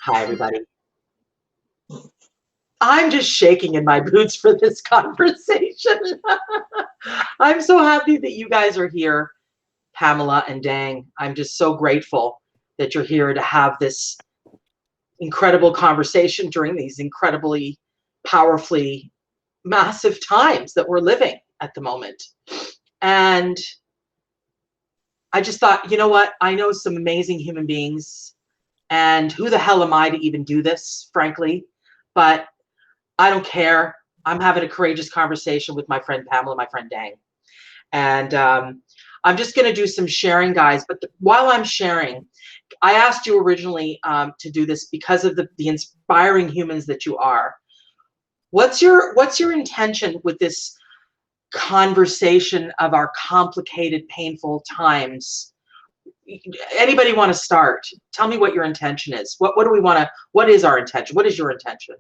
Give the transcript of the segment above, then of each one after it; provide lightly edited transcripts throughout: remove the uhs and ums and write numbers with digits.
Hi, everybody. I'm just shaking in my boots for this conversation. I'm so happy that you guys are here, Pamela and Dang. I'm just so grateful that you're here to have this incredible conversation during these incredibly, powerfully massive times that we're living at the moment. And I just thought, you know what? I know some amazing human beings, and who the hell am I to even do this, frankly? But I don't care. I'm having a courageous conversation with my friend Pamela, my friend Dang. And I'm just going to do some sharing, guys. But while I'm sharing, I asked you originally to do this because of the inspiring humans that you are. What's your intention with this conversation of our complicated, painful times? Anybody want to start? Tell me what your intention is. What do we want to? What is our intention? What is your intention?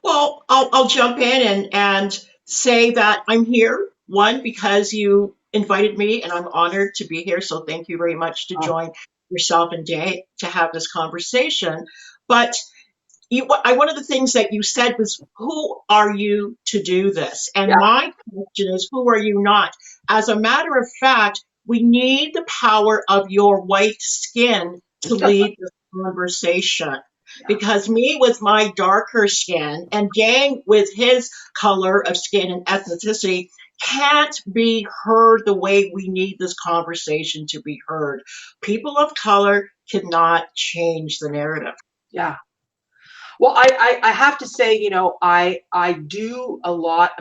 Well, I'll jump in and say that I'm here, one, because you invited me and I'm honored to be here. So thank you very much to join yourself and Day to have this conversation. But one of the things that you said was, who are you to do this? And Yeah. my question is, who are you not? As a matter of fact, we need the power of your white skin to lead the conversation. Because me with my darker skin and Dang with his color of skin and ethnicity can't be heard the way we need this conversation to be heard. People of color cannot change the narrative. Yeah. Well, I have to say, I do a lot.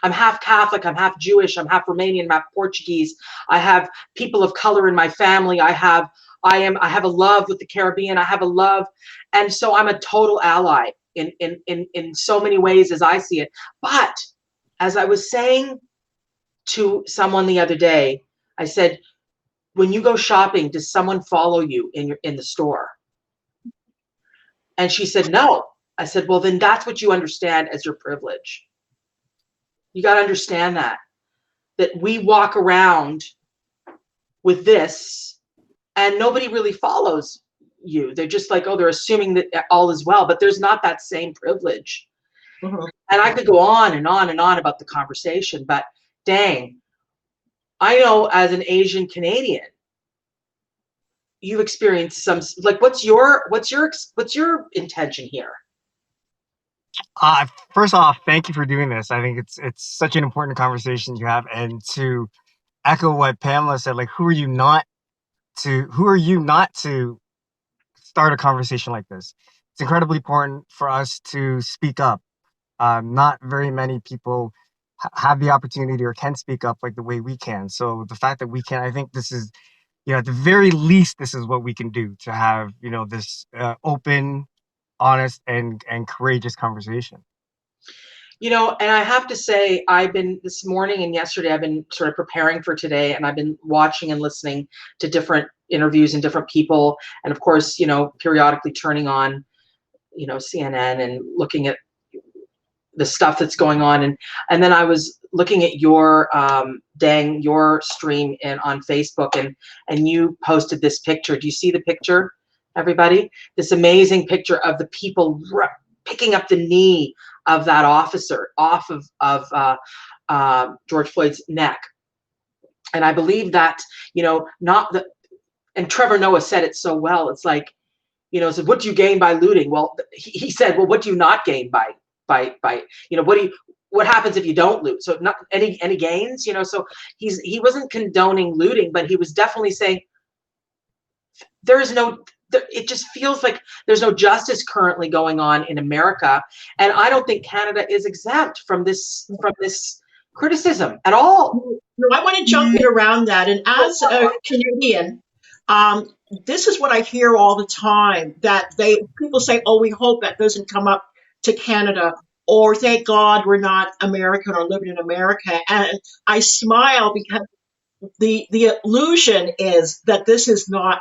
I'm half Catholic, I'm half Jewish, I'm half Romanian, I'm half Portuguese. I have people of color in my family. I have a love with the Caribbean. I have a love, and so I'm a total ally in so many ways as I see it. But as I was saying to someone the other day, I said, when you go shopping, does someone follow you in the store? And she said, no. I said, well, then that's what you understand as your privilege. You got to understand that we walk around with this and nobody really follows you. They're just like, oh, they're assuming that all is well, but there's not that same privilege. Mm-hmm. And I could go on and on and on about the conversation, but Dang, I know as an Asian Canadian, you've experienced some, like, what's your intention here? First off, thank you for doing this. I think it's such an important conversation you have. And to echo what Pamela said, like, who are you not to start a conversation like this? It's incredibly important for us to speak up. Not very many people have the opportunity or can speak up like the way we can. So the fact that we can, I think this is, at the very least, this is what we can do to have, this open, honest, and courageous conversation. And I have to say, I've been this morning and yesterday, I've been sort of preparing for today, and I've been watching and listening to different interviews and different people. And of course, periodically turning on, CNN and looking at the stuff that's going on. And then I was looking at your, Dang, your stream on Facebook, and you posted this picture. Do you see the picture, everybody? This amazing picture of the people picking up the knee of that officer off of George Floyd's neck. And I believe that, not the, and Trevor Noah said it so well. It's like, so what do you gain by looting? Well, he said, well, what do you not gain by, what happens if you don't loot? So not any gains, so he wasn't condoning looting, but he was definitely saying it just feels like there's no justice currently going on in America. And I don't think Canada is exempt from this criticism at all. I want to jump in around that. And as a Canadian, this is what I hear all the time, that people say, oh, we hope that doesn't come up to Canada, or thank God we're not American or living in America. And I smile because the illusion is that this is not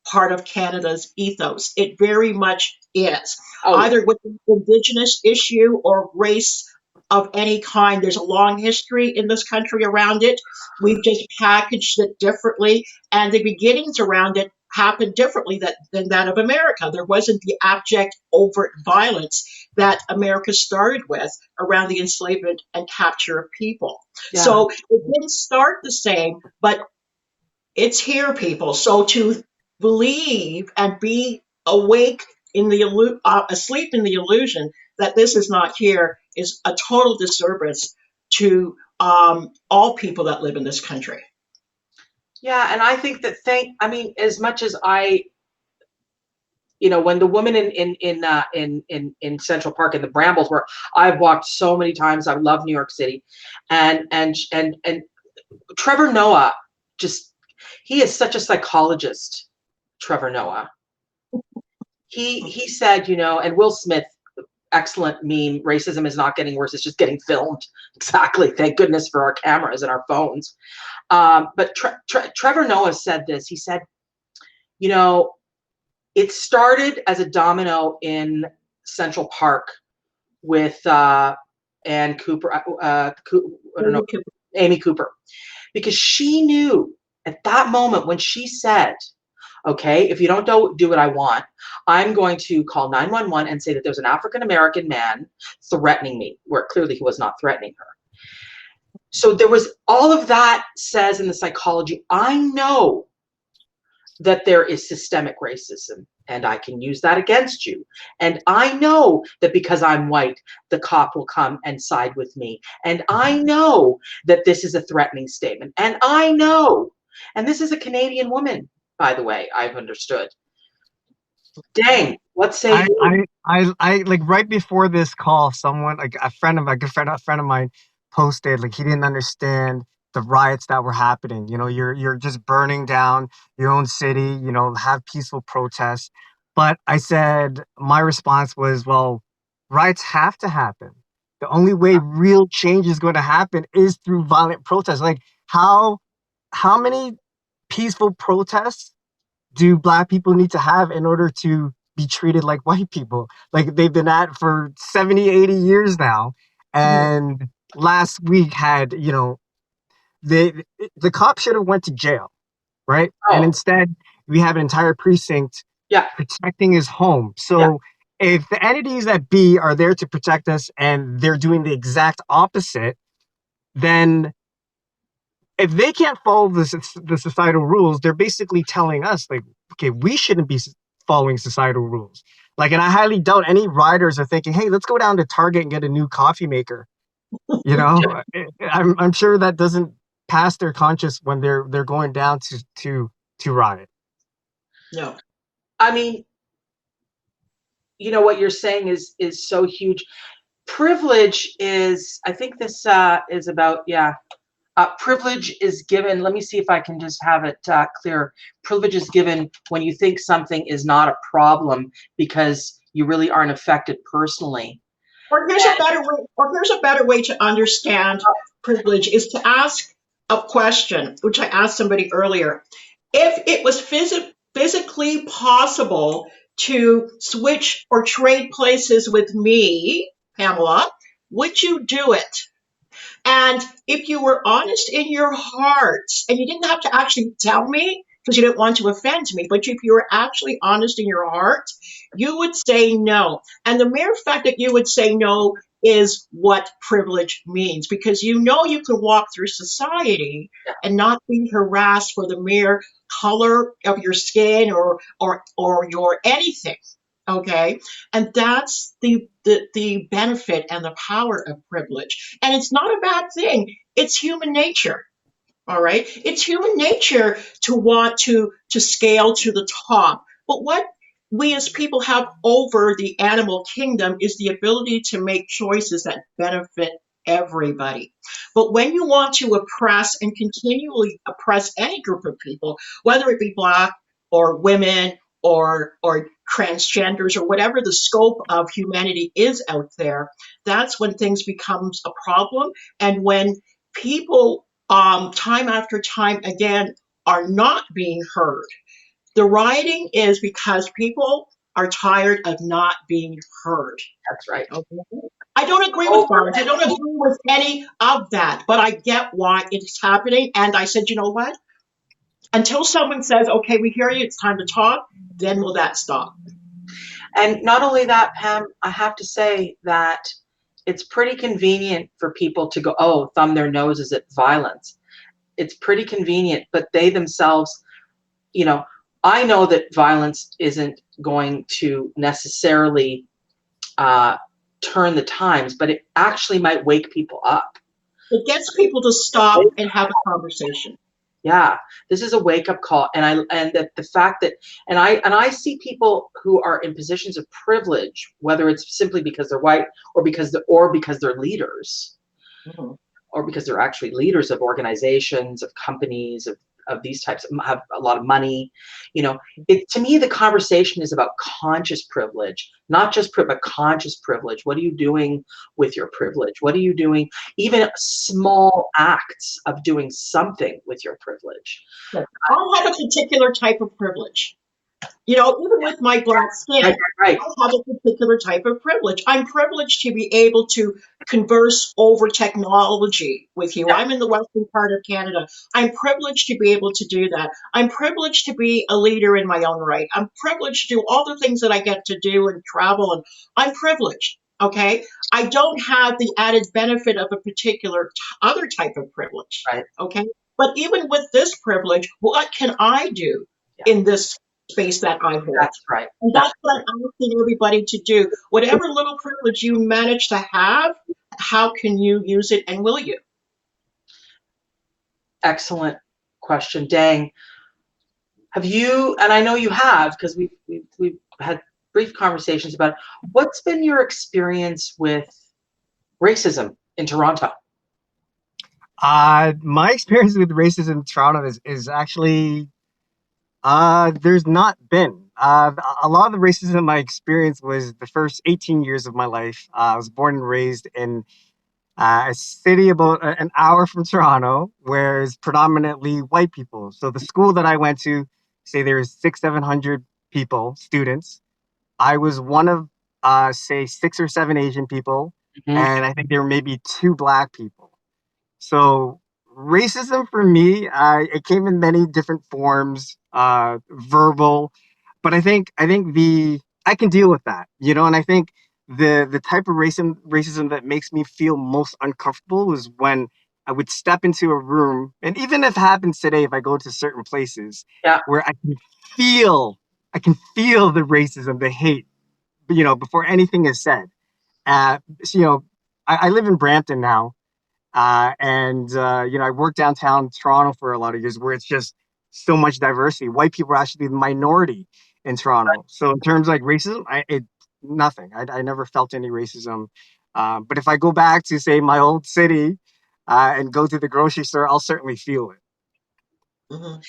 part of Canada's ethos. It very much is. Either with the Indigenous issue or race of any kind. There's a long history in this country around it. We've just packaged it differently, and the beginnings around it happened differently than that of America. There wasn't the abject, overt violence that America started with around the enslavement and capture of people. Yeah. So it didn't start the same, but it's here, people. So to believe and be awake in the asleep in the illusion that this is not here is a total disservice to all people that live in this country. Yeah, and I think that I mean, as much as when the woman in Central Park in the Brambles, where I've walked so many times, I love New York City, and Trevor Noah, he is such a psychologist. Trevor Noah, he said, and Will Smith, excellent meme, racism is not getting worse, it's just getting filmed. Exactly. Thank goodness for our cameras and our phones. But Trevor Noah said this. He said, it started as a domino in Central Park with Ann Cooper, I don't know, Amy Cooper, because she knew at that moment when she said, okay, if you don't do what I want, I'm going to call 911 and say that there's an African-American man threatening me, where clearly he was not threatening her. So there was all of that says in the psychology, I know that there is systemic racism and I can use that against you. And I know that because I'm white, the cop will come and side with me. And I know that this is a threatening statement. And I know, and this is a Canadian woman, by the way, I've understood. Dang, what say you? I like right before this call, someone like a friend of mine posted like he didn't understand the riots that were happening. You're just burning down your own city. Have peaceful protests. But I said my response was, well, riots have to happen. The only way real change is going to happen is through violent protests. Like how many peaceful protests do Black people need to have in order to be treated like white people? Like they've been at for 70, 80 years now. And last week had, the cop should have went to jail, right? And Oh, instead we have an entire precinct yeah, protecting his home. yeah. So if the entities that be are there to protect us and they're doing the exact opposite, then if they can't follow the societal rules, they're basically telling us like, okay, we shouldn't be following societal rules. Like, and I highly doubt any riders are thinking, hey, let's go down to Target and get a new coffee maker. I'm sure that doesn't pass their conscience when they're going down to ride. No. I mean, what you're saying is so huge. Privilege is, I think this is about, yeah. Privilege is given, let me see if I can just have it clear. Privilege is given when you think something is not a problem because you really aren't affected personally. Or here's a better way to understand privilege is to ask a question, which I asked somebody earlier. If it was physically possible to switch or trade places with me, Pamela, would you do it? And if you were honest in your heart, and you didn't have to actually tell me because you didn't want to offend me, but if you were actually honest in your heart, you would say no. And the mere fact that you would say no is what privilege means, because you can walk through society and not be harassed for the mere color of your skin or your anything. Okay. And that's the benefit and the power of privilege. And it's not a bad thing. It's human nature. All right. It's human nature to want to scale to the top. But what we as people have over the animal kingdom is the ability to make choices that benefit everybody. But when you want to oppress and continually oppress any group of people, whether it be Black or women or transgenders or whatever the scope of humanity is out there, that's when things becomes a problem. And when people time after time again are not being heard. The rioting is because people are tired of not being heard. That's right. Okay? I don't agree with violence. I don't agree with any of that, but I get why it's happening. And I said, you know what? Until someone says, okay, we hear you, it's time to talk, then will that stop? And not only that, Pam, I have to say that it's pretty convenient for people to go, oh, thumb their noses at violence. It's pretty convenient, but they themselves, you know, I know that violence isn't going to necessarily turn the times, but it actually might wake people up. It gets people to stop and have a conversation. Yeah, this is a wake up call, and that the fact that I see people who are in positions of privilege, whether it's simply because they're white or because they're leaders, Mhm. or because they're actually leaders of organizations, of companies, of these types, have a lot of money. You know, to me, the conversation is about conscious privilege, not just but conscious privilege. What are you doing with your privilege? What are you doing? Even small acts of doing something with your privilege. Yes. I have a particular type of privilege. You know, even with my black skin, Right. I have a particular type of privilege. I'm privileged to be able to converse over technology with you. Yeah. I'm in the western part of Canada. I'm privileged to be able to do that. I'm privileged to be a leader in my own right. I'm privileged to do all the things that I get to do and travel, and I'm privileged. Okay. I don't have the added benefit of a particular other type of privilege. Right. Okay. But even with this privilege, what can I do Yeah. in this space that I hold? That's right. And that's what I'm asking everybody to do. Whatever little privilege you manage to have, how can you use it and will you? Excellent question. Dang. Have you, and I know you have, because we've had brief conversations about it, what's been your experience with racism in Toronto? My experience with racism in Toronto is actually there's not been. A lot of the racism I experienced was the first 18 years of my life. I was born and raised in a city about an hour from Toronto, where it's predominantly white people. So the school that I went to, say there's 700 people, students. I was one of say 6 or 7 Asian people, Mhm. and I think there were maybe 2 Black people. So racism for me, it came in many different forms, verbal, but I think the I can deal with that, and I think the type of racism that makes me feel most uncomfortable is when I would step into a room, and even if it happens today, if I go to certain places Yeah. where feel I can feel the racism, the hate, before anything is said. So, I live in Brampton now, and I worked downtown Toronto for a lot of years, where it's just so much diversity. White people are actually the minority in Toronto. So in terms of like racism, nothing. I never felt any racism. But if I go back to say my old city and go to the grocery store, I'll certainly feel it. Mhm.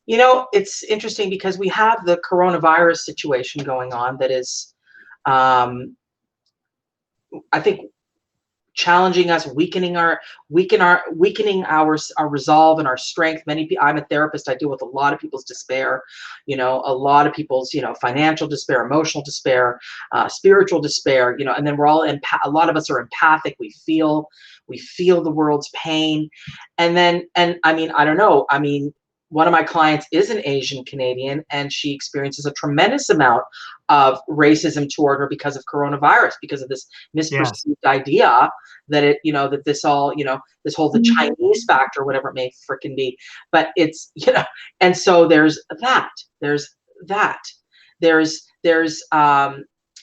You know, it's interesting because we have the coronavirus situation going on that is, I think, challenging us, weakening our resolve and our strength. I'm a therapist. I deal with a lot of people's despair, a lot of people's, financial despair, emotional despair, spiritual despair, and then a lot of us are empathic. We feel the world's pain. And I mean, I don't know. I mean, one of my clients is an Asian Canadian, and she experiences a tremendous amount of racism toward her because of coronavirus, because of this Yes. misperceived idea that that this all, this whole the Chinese factor, whatever it may frickin' be. But it's, and so that, there's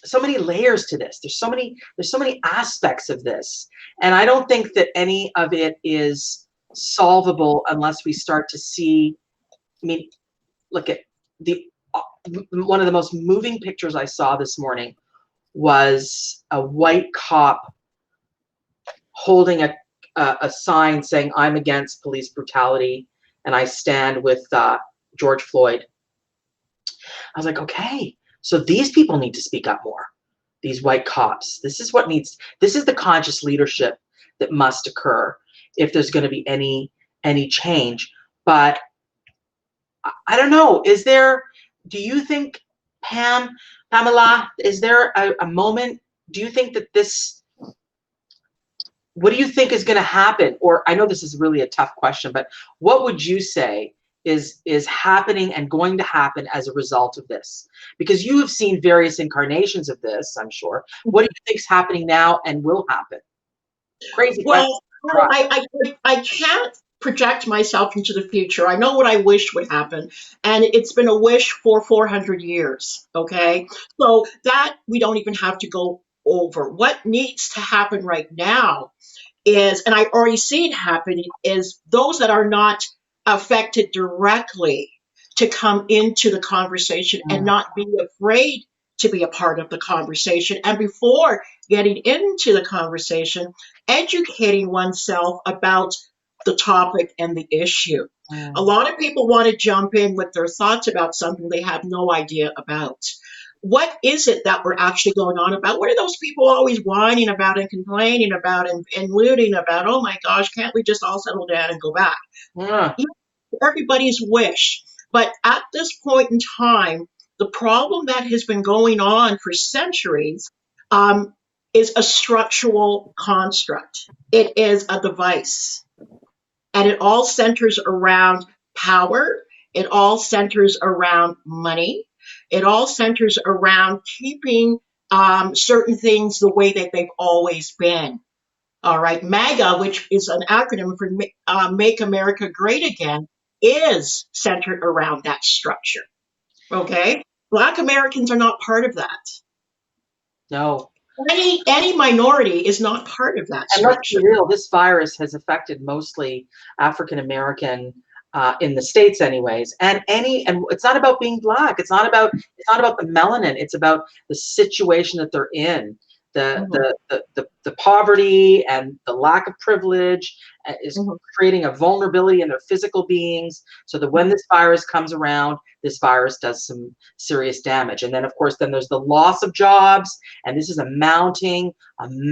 so many layers to this. There's so many aspects of this. And I don't think that any of it is solvable unless we start to see, I mean, look at the one of the most moving pictures I saw this morning was a white cop holding a sign saying, "I'm against police brutality and I stand with George Floyd." I was like, okay, so these people need to speak up more. These white cops. This is the conscious leadership that must occur if there's going to be any change. But I don't know. Do you think, Pamela, is there a moment? Do you think that what do you think is going to happen? Or I know this is really a tough question, but what would you say is happening and going to happen as a result of this? Because you have seen various incarnations of this, I'm sure. What do you think is happening now and will happen? Crazy question. Well, I can't project myself into the future. I know what I wish would happen, and it's been a wish for 400 years. Okay, so that we don't even have to go over. What needs to happen right now is, and I already see it happening, is those that are not affected directly to come into the conversation and Mm, not be afraid to be a part of the conversation. And before getting into the conversation, educating oneself about the topic and the issue. A mm, lot of people want to jump in with their thoughts about something they have no idea about. What is it that we're actually going on about? What are those people always whining about and complaining about and looting about? Oh my gosh, can't we just all settle down and go back? mm. Yeah, everybody's wish. But at this point in time, the problem that has been going on for centuries um, is a structural construct. It is a device. And it all centers around power. It all centers around money. It all centers around keeping certain things the way that they've always been. All right. MAGA, which is an acronym for Make America Great Again, is centered around that structure. Okay. Black Americans are not part of that. No. Any minority is not part of that And let's be structure. real, this virus has affected mostly African American in the States anyways. And it's not about being black. It's not about the melanin. It's about the situation that they're in. The Mhm, the poverty and the lack of privilege is mhm, creating a vulnerability in their physical beings, so that when mhm, this virus comes around, this virus does some serious damage. And then of course then there's the loss of jobs, and this is a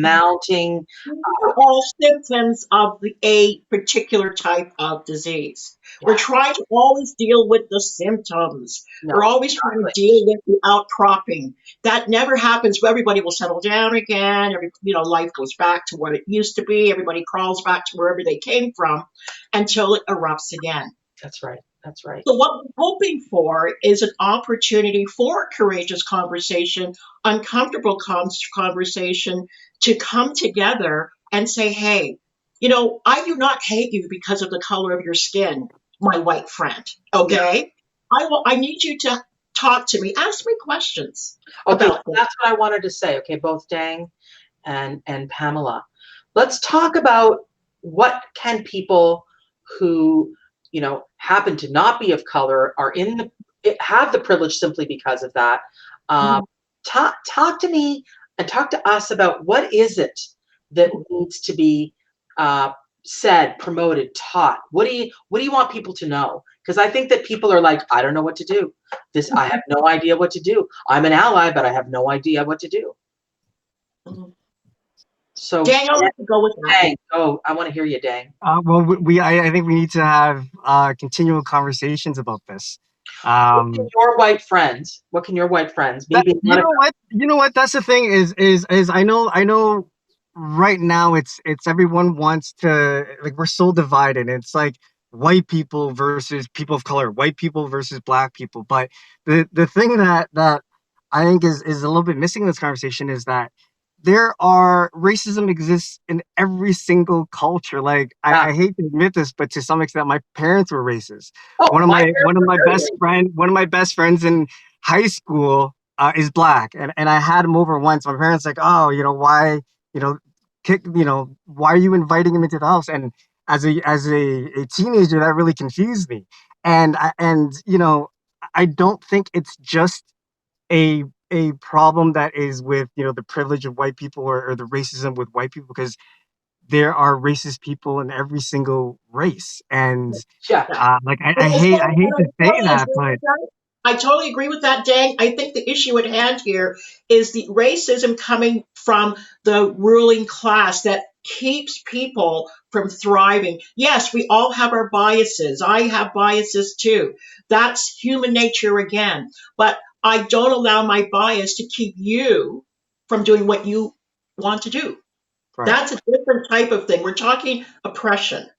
mhm. mounting These are all symptoms of a particular type of disease. We're yeah, trying to always deal with the symptoms. We're no, always trying to exactly. deal with the outcropping. That never happens. Everybody will settle down again. Life goes back to what it used to be. Everybody crawls back to wherever they came from until it erupts again. That's right. That's right. So what we're hoping for is an opportunity for courageous conversation, uncomfortable conversation to come together and say, hey, I do not hate you because of the color of your skin, my white friend. Yeah. Okay. I need you to talk to me, ask me questions Okay, so about this. that's what I wanted to say. Okay, both Dang and Pamela. Let's talk about what can people who, happen to not be of color, are in the have the privilege simply because of that. Um, Mhm. talk to me and talk to us about what is it that needs to be uh, said, promoted, taught. What do you want people to know? Because I think that people are like, I don't know what to do. I have no idea what to do. I'm an ally, but I have no idea what to do. Mhm. So Daniel, let's go with that. Dang, oh, I want to hear you, Dang. Well, I think we need to have continual conversations about this. What can Um, your white friends? What can your white friends? Me That being one of them. you know what, that's the thing is I know right now it's everyone wants to, like, we're so divided. It's like white people versus people of color, white people versus black people. But the thing that I think is a little bit missing in this conversation is that racism exists in every single culture. Like, Yeah. I hate to admit this, but to some extent my parents were racist. Oh, One of my my parents were very racist. one of my best friends in high school is black, and I had him over once. My parents like, oh, why, you know, why are you inviting him into the house? And as a teenager, that really confused me. And I don't think it's just a a problem that is with the privilege of white people, or the racism with white people, because there are racist people in every single race. And Yeah. like, And I hate to say that, but I totally agree with that, Dang. I think the issue at hand here is the racism coming from the ruling class that keeps people from thriving. Yes, we all have our biases. I have biases too. That's human nature again. But I don't allow my bias to keep you from doing what you want to do. right. That's a different type of thing. We're talking oppression.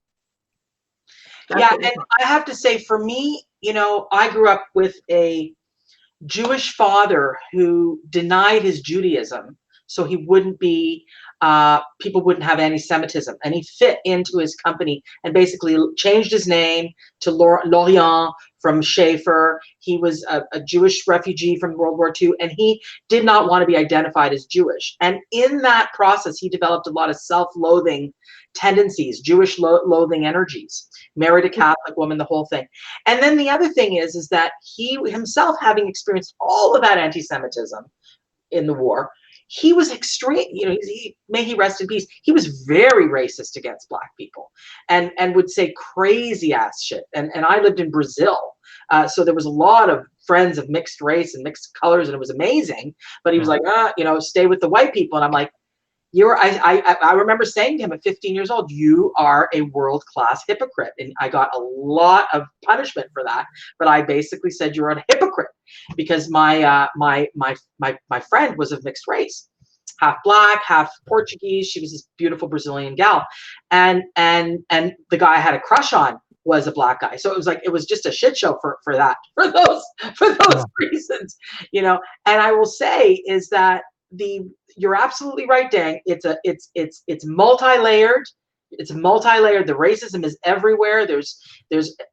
That's Yeah, what and I have to say, for me, I grew up with a Jewish father who denied his Judaism so he wouldn't be, people wouldn't have anti-Semitism. And he fit into his company and basically changed his name to Lorient from Schaefer. He was a Jewish refugee from World War II, and he did not want to be identified as Jewish. And in that process, he developed a lot of self-loathing tendencies, Jewish loathing energies, married a Catholic woman, the whole thing. And then the other thing is that he himself, having experienced all of that anti-Semitism in the war, he was extreme. May he rest in peace. He was very racist against Black people, and would say crazy ass shit. And I lived in Brazil, so there was a lot of friends of mixed race and mixed colors, and it was amazing. But he was like, stay with the white people, and I'm like, I remember saying to him at 15 years old, you are a world-class hypocrite. And I got a lot of punishment for that. But I basically said, you're a hypocrite, because my friend was of mixed race, half Black, half Portuguese. She was this beautiful Brazilian gal. And the guy I had a crush on was a Black guy. So it was just a shit show for those reasons, And I will say is that you're absolutely right, Dang. It's multi-layered. It's multi-layered. The racism is everywhere.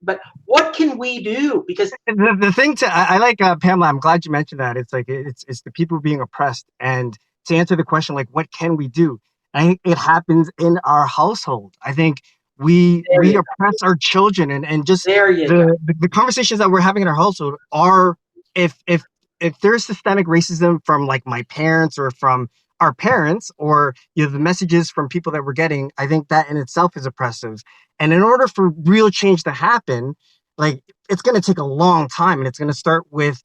But what can we do? Because the thing I like, Pamela, I'm glad you mentioned that. It's like it's the people being oppressed, and to answer the question, like, what can we do? I think it happens in our household. I think we oppress our children, and just there you go. the conversations that we're having in our household are, if there's systemic racism from like my parents or from our parents, or the messages from people that we're getting, I think that in itself is oppressive. And in order for real change to happen, like, it's going to take a long time, and it's going to start with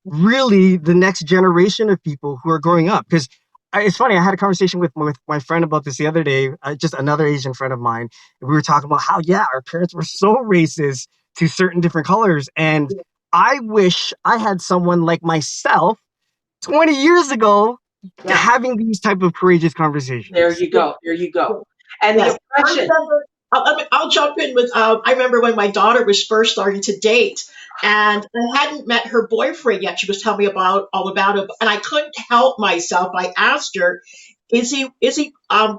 really the next generation of people who are growing up. Because it's funny, I had a conversation with my friend about this the other day, just another Asian friend of mine, and we were talking about how, our parents were so racist to certain different colors, and I wish I had someone like myself 20 years ago having these type of courageous conversations. There you go. And yes. the oppression. I'll jump in with, I remember when my daughter was first starting to date, and I hadn't met her boyfriend yet. She was telling me all about it, and I couldn't help myself. I asked her, is he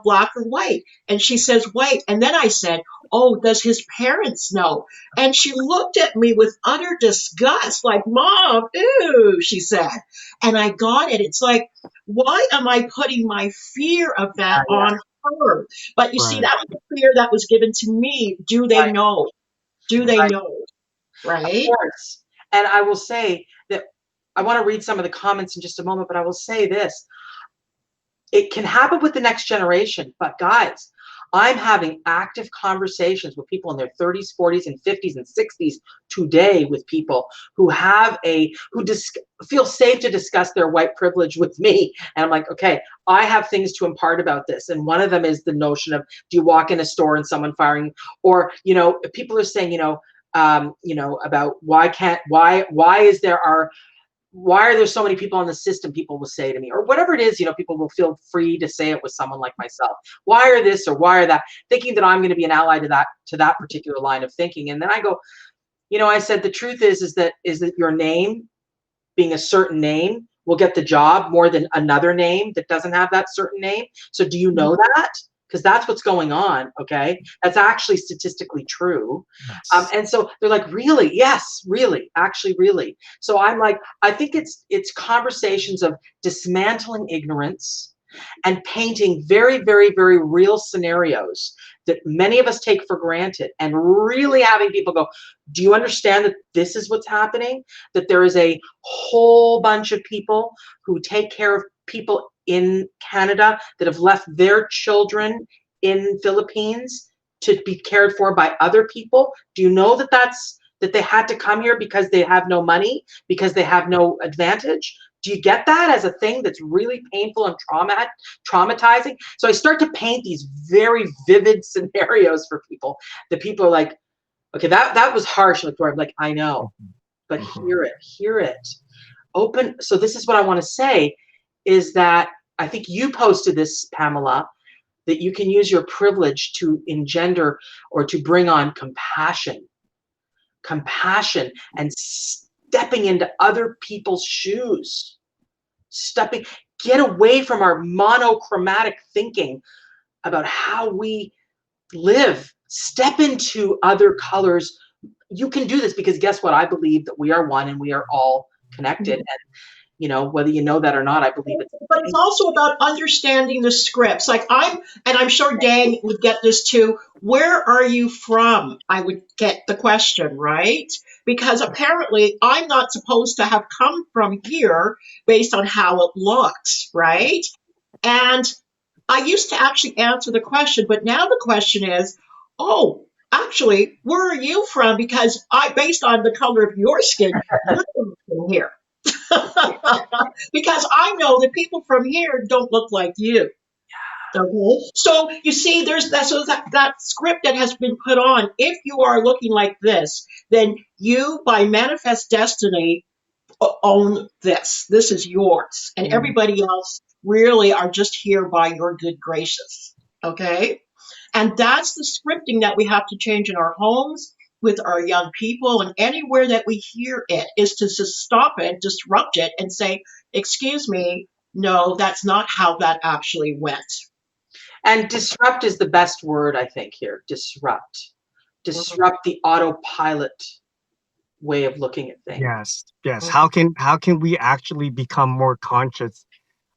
Black or white? And she says white. And then I said, oh, does his parents know? And she looked at me with utter disgust, like, Mom, ew, she said. And I got it. It's like, why am I putting my fear of that on her? But you see, that was the fear that was given to me. Do they know? Do they know? Right? Of course. And I will say that I want to read some of the comments in just a moment, but I will say this. It can happen with the next generation, but guys, I'm having active conversations with people in their 30s, 40s, and 50s and 60s today, with people who feel safe to discuss their white privilege with me. And I'm like, okay, I have things to impart about this. And one of them is the notion of, do you walk in a store and someone firing, or, people are saying, about why are there so many people in the system, people will say to me, or whatever it is, people will feel free to say it with someone like myself. Why are this or why are that? Thinking that I'm going to be an ally to that particular line of thinking. And then I go, I said, the truth is that your name being a certain name will get the job more than another name that doesn't have that certain name. So do you know that? Because that's what's going on, okay? That's actually statistically true. Yes. And so they're like, really? Yes, really, actually, really. So I'm like, I think it's conversations of dismantling ignorance and painting very, very, very real scenarios that many of us take for granted, and really having people go, do you understand that this is what's happening? That there is a whole bunch of people who take care of people in Canada that have left their children in Philippines to be cared for by other people. Do you know that they had to come here because they have no money, because they have no advantage? Do you get that as a thing that's really painful and traumatizing? So I start to paint these very vivid scenarios for people that people are like, okay, that was harsh, Victoria. I'm like, I know, but hear it. Open. So this is what I want to say, is that I think you posted this, Pamela. that you can use your privilege to engender or to bring on compassion and stepping into other people's shoes, get away from our monochromatic thinking about how we live, step into other colors. You can do this because guess what? I believe that we are one and we are all connected. And you know, whether you know that or not, I believe it. But it's also about understanding the scripts. Like I'm sure Dang would get this too. Where are you from? I would get the question, right? Because apparently I'm not supposed to have come from here based on how it looks, right? And I used to actually answer the question, but now the question is, oh, actually, where are you from? Because based on the color of your skin, you're from here. Because I know that people from here don't look like you. Okay. So you see, there's that script that has been put on. If you are looking like this, then you, by manifest destiny, own this. This is yours, and everybody else really are just here by your good graces. Okay, and that's the scripting that we have to change in our homes, with our young people, and anywhere that we hear it, is to just stop it, disrupt it, and say, excuse me, no, that's not how that actually went. And disrupt is the best word, I think, here. Disrupt the autopilot way of looking at things. Yes. How can we actually become more conscious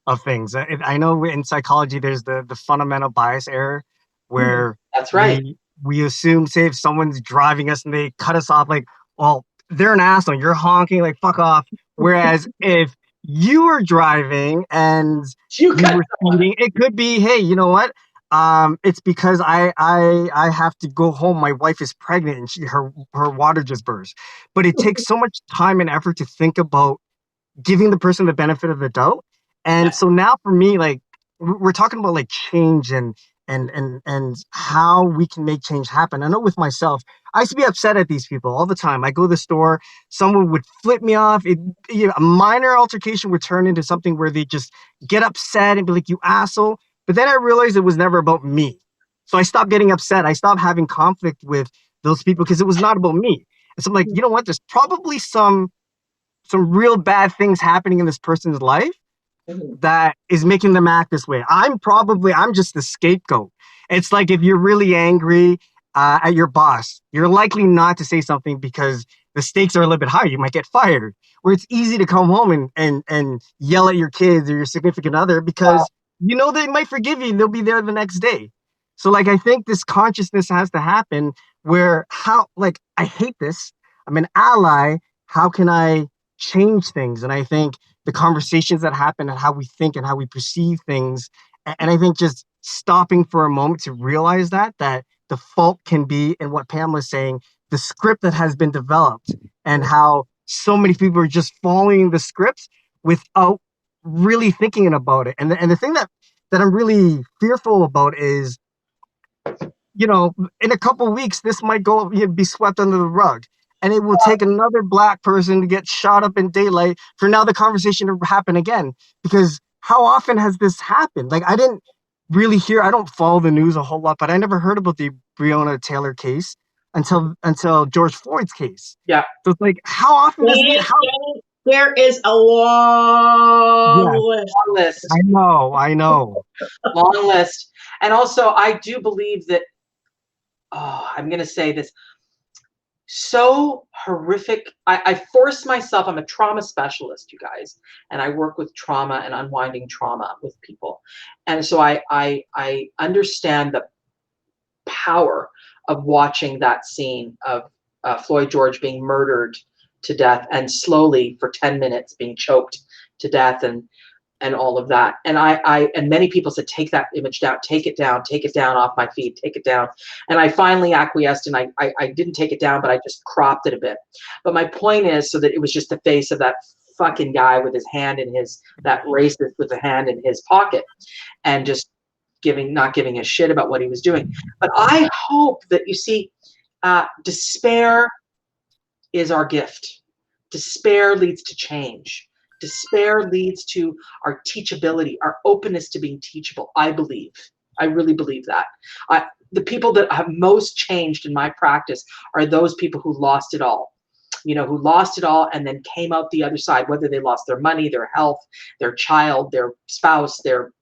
of things? I know in psychology there's the fundamental bias error where That's right. we assume, say, if someone's driving us and they cut us off, like, well, they're an asshole, you're honking, like, fuck off. Whereas if you were driving and You we were speeding, it could be, hey, you know what? It's because I have to go home. My wife is pregnant and her water just burst. But it takes so much time and effort to think about giving the person the benefit of the doubt. And so now for me, like, we're talking about like change and how we can make change happen. I know with myself, I used to be upset at these people all the time. I go to the store, someone would flip me off. A minor altercation would turn into something where they just get upset and be like, you asshole. But then I realized it was never about me. So I stopped getting upset. I stopped having conflict with those people because it was not about me. And so I'm like, you know what? There's probably some real bad things happening in this person's life that is making them act this way. I'm just the scapegoat. It's like if you're really angry at your boss, you're likely not to say something because the stakes are a little bit higher. You might get fired. Where it's easy to come home and yell at your kids or your significant other because you know they might forgive you and they'll be there the next day. So like I think this consciousness has to happen where I hate this. I'm an ally. How can I change things? And I think the conversations that happen and how we think and how we perceive things. And I think just stopping for a moment to realize that the fault can be in what Pamela's saying, the script that has been developed and how so many people are just following the scripts without really thinking about it. And the thing that I'm really fearful about is, you know, in a couple of weeks, this might be swept under the rug. And it will take another Black person to get shot up in daylight for now the conversation to happen again. Because how often has this happened? Like, I don't follow the news a whole lot, but I never heard about the Breonna Taylor case until George Floyd's case. Yeah. So it's like, how often does it? There is a long list. I know. Long list. And also, I do believe that, I'm going to say this, so horrific. I force myself, I'm a trauma specialist, you guys, and I work with trauma and unwinding trauma with people. And so I understand the power of watching that scene of Floyd George being murdered to death and slowly for 10 minutes being choked to death and all of that. And and many people said, take that image down, take it down off my feed, take it down. And I finally acquiesced and I didn't take it down, but I just cropped it a bit. But my point is so that it was just the face of that fucking guy with his hand in that racist with the hand in his pocket and just not giving a shit about what he was doing. But I hope that you see, despair is our gift. Despair leads to change. Despair leads to our teachability, our openness to being teachable, I believe. I really believe that. The people that have most changed in my practice are those people who lost it all. Who lost it all and then came out the other side, whether they lost their money, their health, their child, their spouse, their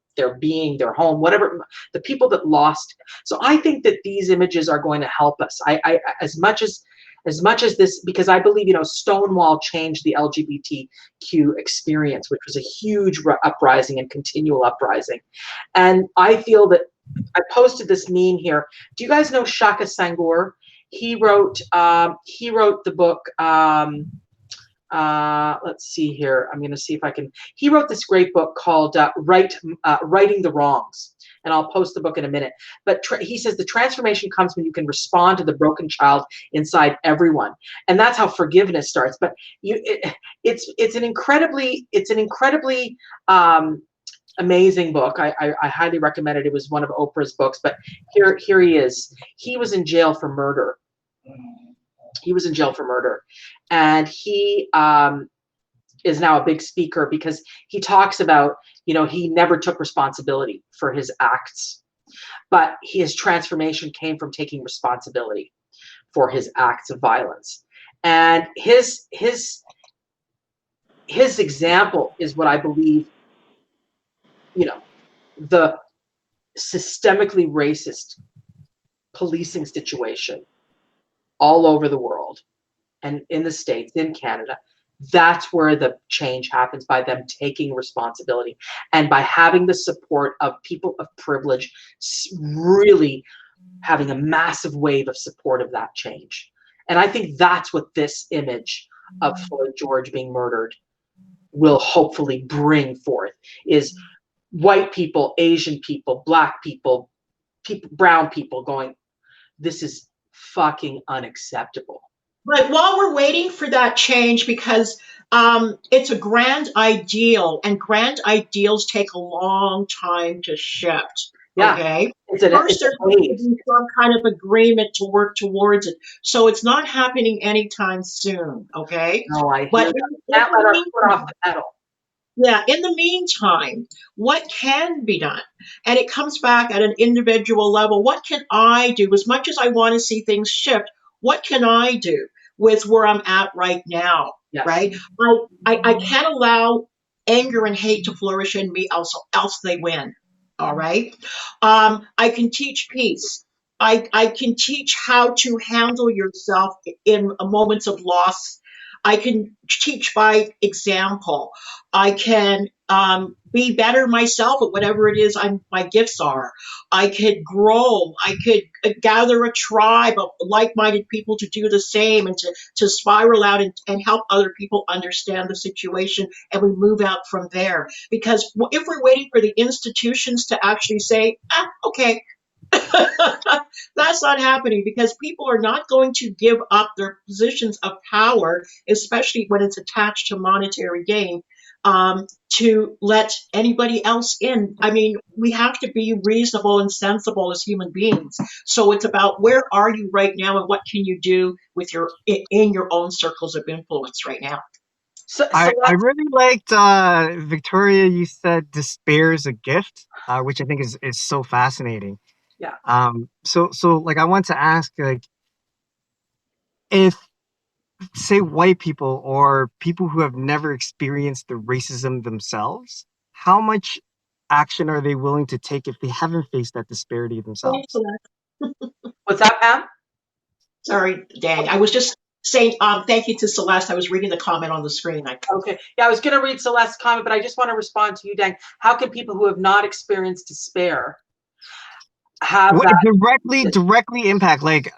being, their home, whatever, the people that lost. So I think that these images are going to help us. I as much as this, because I believe, Stonewall changed the LGBTQ experience, which was a huge uprising and continual uprising. And I feel that I posted this meme here. Do you guys know Shaka Sangur? He wrote the book. Let's see here. I'm going to see if I can. He wrote this great book called Righting the Wrongs. And I'll post the book in a minute. But he says the transformation comes when you can respond to the broken child inside everyone, and that's how forgiveness starts. But it's an incredibly amazing book. I highly recommend it. It was one of Oprah's books. But here he is. He was in jail for murder. And he is now a big speaker because he talks about, he never took responsibility for his acts, but his transformation came from taking responsibility for his acts of violence. And his example is what I believe, the systemically racist policing situation all over the world and in the States, in Canada. That's where the change happens, by them taking responsibility and by having the support of people of privilege, really having a massive wave of support of that change. And I think that's what this image of Floyd George being murdered will hopefully bring forth, is white people, Asian people, black people, brown people going, this is fucking unacceptable. But while we're waiting for that change, because it's a grand ideal, and grand ideals take a long time to shift. Yeah. Okay. First, there needs to be some kind of agreement to work towards it. So it's not happening anytime soon. Okay. No, I but hear that. Let our foot off the pedal. Yeah, in the meantime, what can be done? And it comes back at an individual level. What can I do? As much as I want to see things shift, what can I do with where I'm at right now? Yes. Right? I can't allow anger and hate to flourish in me, else they win. All right. I can teach peace. I can teach how to handle yourself in moments of loss. I can teach by example. I can be better myself at whatever it is my gifts are. I could grow. I could gather a tribe of like-minded people to do the same, and to spiral out and help other people understand the situation, and we move out from there. Because if we're waiting for the institutions to actually say, okay, that's not happening, because people are not going to give up their positions of power, especially when it's attached to monetary gain, to let anybody else in. I mean, we have to be reasonable and sensible as human beings. So it's about, where are you right now, and what can you do with in your own circles of influence right now? So I really liked, Victoria, you said despair is a gift, which I think is so fascinating. Yeah. So like, I want to ask, like, if, say, white people or people who have never experienced the racism themselves, how much action are they willing to take if they haven't faced that disparity themselves? What's that, Pam? Sorry, Dang. I was just saying thank you to Celeste. I was reading the comment on the screen. Okay. Yeah, I was going to read Celeste's comment, but I just want to respond to you, Dang. How can people who have not experienced despair have that directly impact? Like,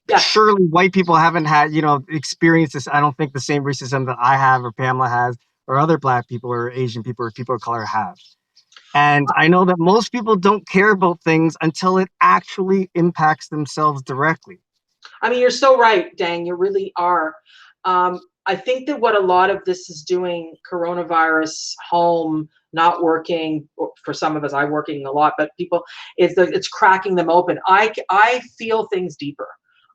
yeah. Surely white people haven't had, experienced this. I don't think the same racism that I have, or Pamela has, or other black people or Asian people or people of color have. And I know that most people don't care about things until it actually impacts themselves directly. I mean, you're so right, Dang. You really are. I think that what a lot of this is doing, coronavirus, home, not working, for some of us, I'm working a lot, but people, it's cracking them open. I feel things deeper.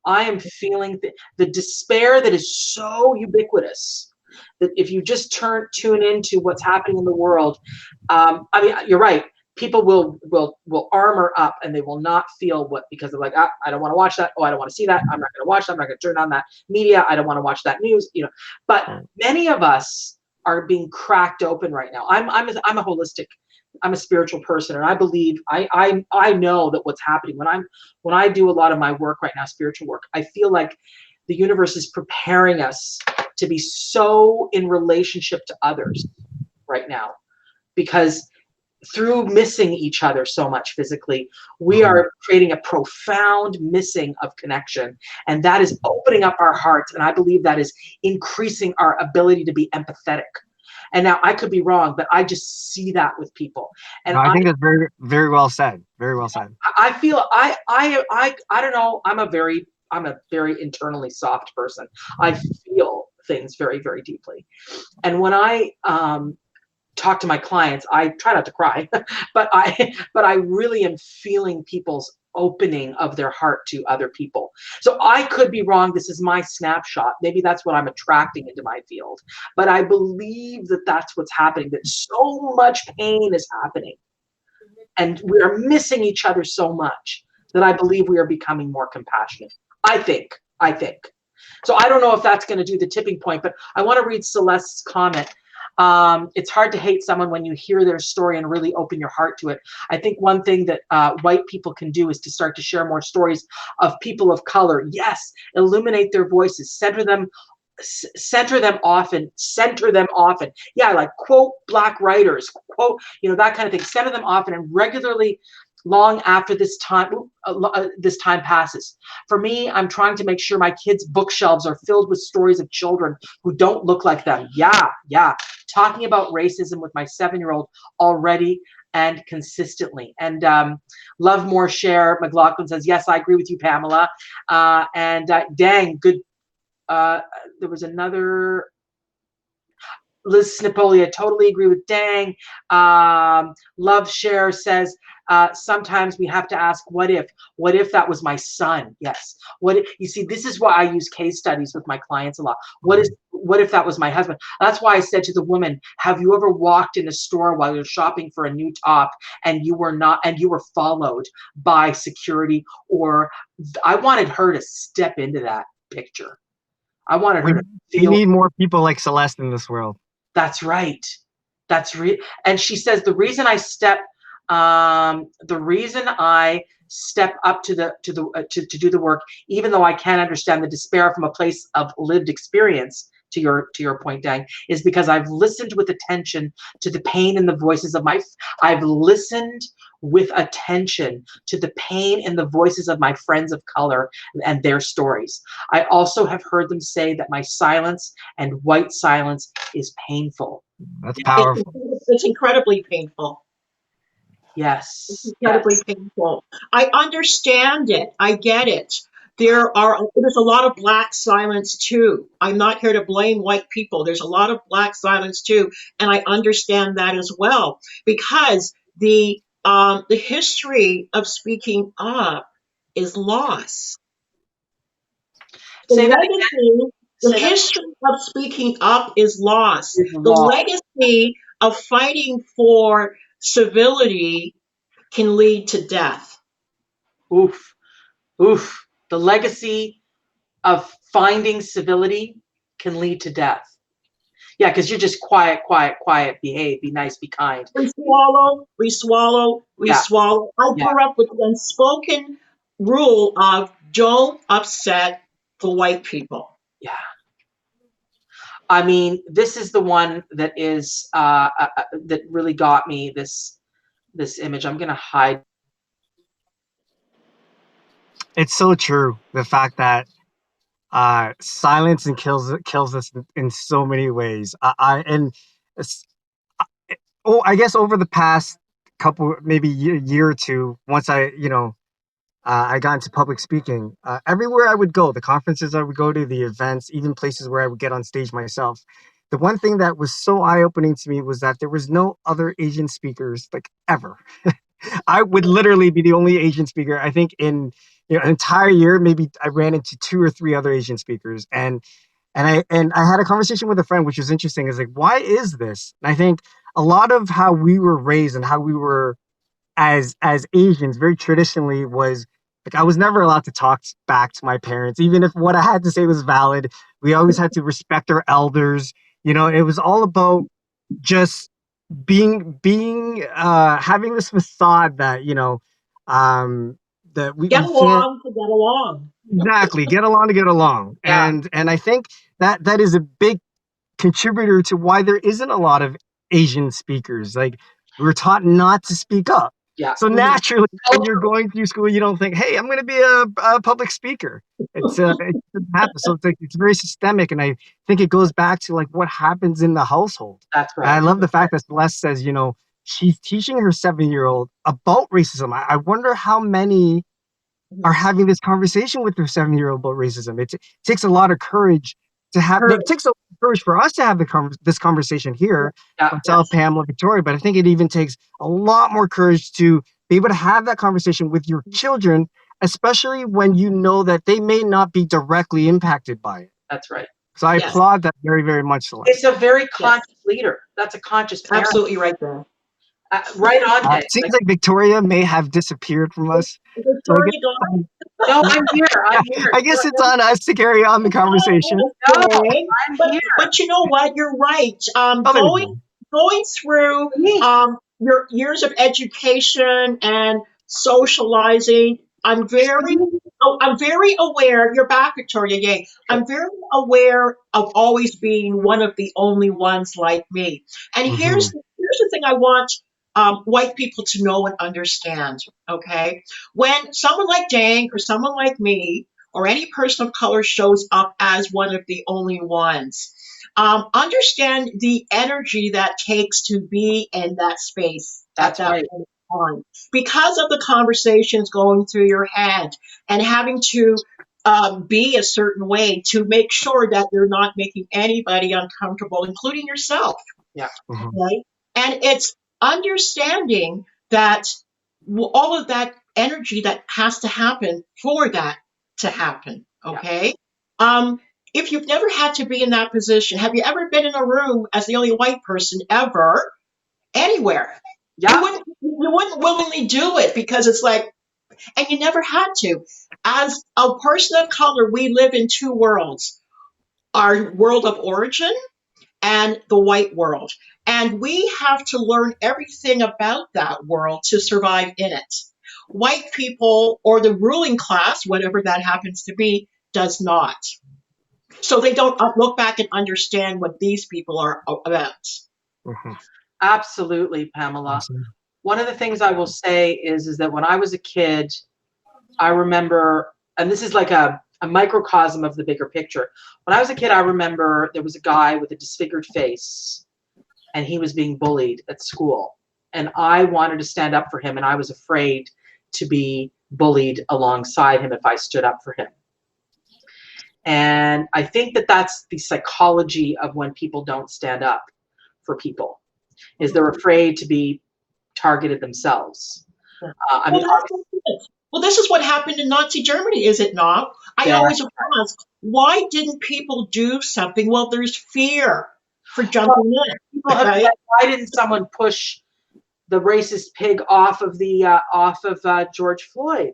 I am feeling the despair that is so ubiquitous that if you just tune into what's happening in the world, I mean, you're right. people will armor up and they will not feel what, because they're like, I don't want to watch that. Oh, I don't want to see that. I'm not going to watch that. I'm not going to turn on that media. I don't want to watch that news, but many of us are being cracked open right now. I'm a holistic, I'm a spiritual person, and I believe I know that what's happening when I do a lot of my work right now, spiritual work, I feel like the universe is preparing us to be so in relationship to others right now, because through missing each other so much physically, we are creating a profound missing of connection. And that is opening up our hearts. And I believe that is increasing our ability to be empathetic. And now I could be wrong, but I just see that with people. And No, I think that's very, very well said. Very well said. I feel I don't know. I'm a very internally soft person. I feel things very, very deeply. And when I talk to my clients, I try not to cry, but I really am feeling people's opening of their heart to other people. So I could be wrong. This is my snapshot. Maybe that's what I'm attracting into my field. But I believe that that's what's happening, that so much pain is happening. And we are missing each other so much that I believe we are becoming more compassionate. I think. So I don't know if that's going to do the tipping point, but I want to read Celeste's comment. It's hard to hate someone when you hear their story and really open your heart to it. I think one thing that white people can do is to start to share more stories of people of color. Yes, illuminate their voices, center them often. Yeah, like quote Black writers, quote, that kind of thing. Center them often and regularly, long after this time passes. For me, I'm trying to make sure my kids' bookshelves are filled with stories of children who don't look like them. Yeah. Talking about racism with my 7-year-old already and consistently. And Love More Share McLaughlin says, yes, I agree with you, Pamela. Dang, good. There was another. Liz Snipolia, totally agree with Dang. Love Share says, sometimes we have to ask, what if that was my son? Yes. You see, this is why I use case studies with my clients a lot. What if that was my husband? That's why I said to the woman, have you ever walked in a store while you're shopping for a new top and you were followed by security? Or I wanted her to step into that picture. I wanted her to feel. We need more people like Celeste in this world. That's right. And she says the reason I step up to do the work, even though I can't understand the despair from a place of lived experience, to your point, Dang, is because I've listened with attention to the pain in the voices of I've listened with attention to the pain in the voices of my friends of color and their stories. I also have heard them say that my silence and white silence is painful. That's powerful. It's incredibly painful. Yes. It's incredibly painful. I understand it. I get it. There's a lot of Black silence too. I'm not here to blame white people. There's a lot of Black silence too. And I understand that as well, because the history of speaking up is lost. The history of speaking up is lost. The legacy of fighting for civility can lead to death. Oof. The legacy of finding civility can lead to death. Yeah, because you're just quiet, behave, be nice, be kind. We swallow. I grew up with the unspoken rule of don't upset the white people. Yeah. I mean, this is the one that is that really got me, this image. I'm going to hide. It's so true. The fact that silence and kills us in so many ways. I guess over the past couple, maybe year or two, once I got into public speaking, everywhere I would go, the conferences I would go to, the events, even places where I would get on stage myself, the one thing that was so eye-opening to me was that there was no other Asian speakers, like, ever. I would literally be the only Asian speaker. I think in an entire year, maybe I ran into 2 or 3 other Asian speakers, and I had a conversation with a friend, which was interesting. Is like, why is this? And I think a lot of how we were raised and how we were as Asians, very traditionally was like I was never allowed to talk back to my parents, even if what I had to say was valid. We always had to respect our elders. You know, it was all about just being having this facade that that Get we can't along to get along. exactly get along to get along. Yeah. And I think that that is a big contributor to why there isn't a lot of Asian speakers. Like we're taught not to speak up. Yeah. So naturally, when you're going through school, you don't think, "Hey, I'm going to be a public speaker." It doesn't happen. So it's like it's very systemic, and I think it goes back to like what happens in the household. That's And I right. love the fact that Celeste says, she's teaching her 7-year-old about racism. I wonder how many are having this conversation with their 7-year-old about racism. It takes a lot of courage to have. Her, It takes a lot of courage for us to have this conversation here, Yeah. myself, Pamela, Victoria. But I think it even takes a lot more courage to be able to have that conversation with your children, especially when you know that they may not be directly impacted by it. That's right. So I yes, applaud that very, very much, It's Celeste. a very yes, conscious leader. That's a conscious parent. absolutely right there. Right on, Day. Seems Like, like Victoria may have disappeared from us. So Victoria gone? no, I'm here. I'm here. I guess it's on us to carry on the conversation. No, Okay. I'm But here. but you know what? You're right. Oh, there we go. Going through Me. your years of education and socializing, I'm very aware. You're back, Victoria. Yay! I'm very aware of always being one of the only ones like me. And Hmm. here's the thing I want white people to know and understand. Okay, when someone like Dang or someone like me or any person of color shows up as one of the only ones, understand the energy that takes to be in that space at That's that right. point in time because of the conversations going through your head and having to be a certain way to make sure that you're not making anybody uncomfortable, including yourself. Yeah. Hmm. Right? And it's understanding that all of that energy that has to happen for that to happen. Yeah. Okay. Um, if you've never had to be in that position, have you ever been in a room as the only white person ever, anywhere? Yeah. You wouldn't willingly do it because it's like, and you never had to. As a person of color, we live in two worlds: our world of origin and the white world. And we have to learn everything about that world to survive in it. White people or the ruling class, whatever that happens to be, does not. So they don't look back and understand what these people are about. Hmm. Absolutely, Pamela. Awesome. One of the things I will say is that when I was a kid, I remember, and this is like a microcosm of the bigger picture. When I was a kid, I remember there was a guy with a disfigured face and he was being bullied at school. And I wanted to stand up for him, and I was afraid to be bullied alongside him if I stood up for him. And I think that that's the psychology of when people don't stand up for people, is they're afraid to be targeted themselves. I Well, mean, that's what it is. Well, this is what happened in Nazi Germany, is it not? I yeah, always ask, why didn't people do something? Well, there's fear for well, jumping people in, have right? said, why didn't someone push the racist pig off of George Floyd?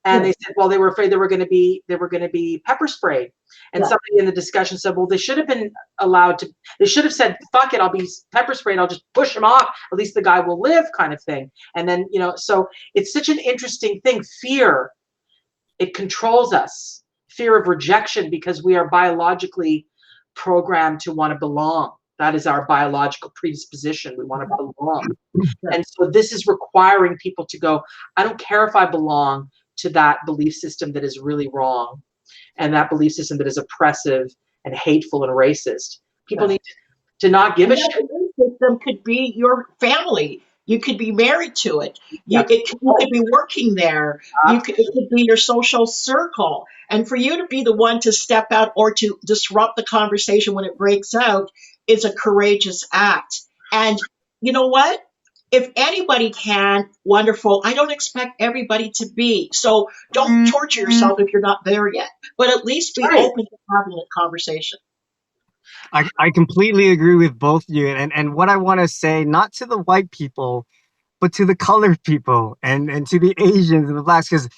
And Yeah, they said, well, they were afraid they were going to be pepper sprayed. And yeah, somebody in the discussion said, well, they should have been allowed to. They should have said, fuck it, I'll be pepper sprayed. I'll just push him off. At least the guy will live, kind of thing. And then so it's such an interesting thing. Fear, it controls us. Fear of rejection, because we are biologically programmed to want to belong. That is our biological predisposition. We want to belong. yeah. And so this is requiring people to go, I don't care if I belong to that belief system that is really wrong and that belief system that is oppressive and hateful and racist. People Yeah. need to not give And a that shit. belief system could be your family. You could be married to it. Yeah. You could be working there. It could be your social circle. And for you to be the one to step out or to disrupt the conversation when it breaks out is a courageous act. And you know what? If anybody can, wonderful. I don't expect everybody to be. So don't torture yourself if you're not there yet. But at least be Right. open to having a conversation. I completely agree with both of you. And what I want to say, not to the white people, but to the colored people and to the Asians and the blacks, because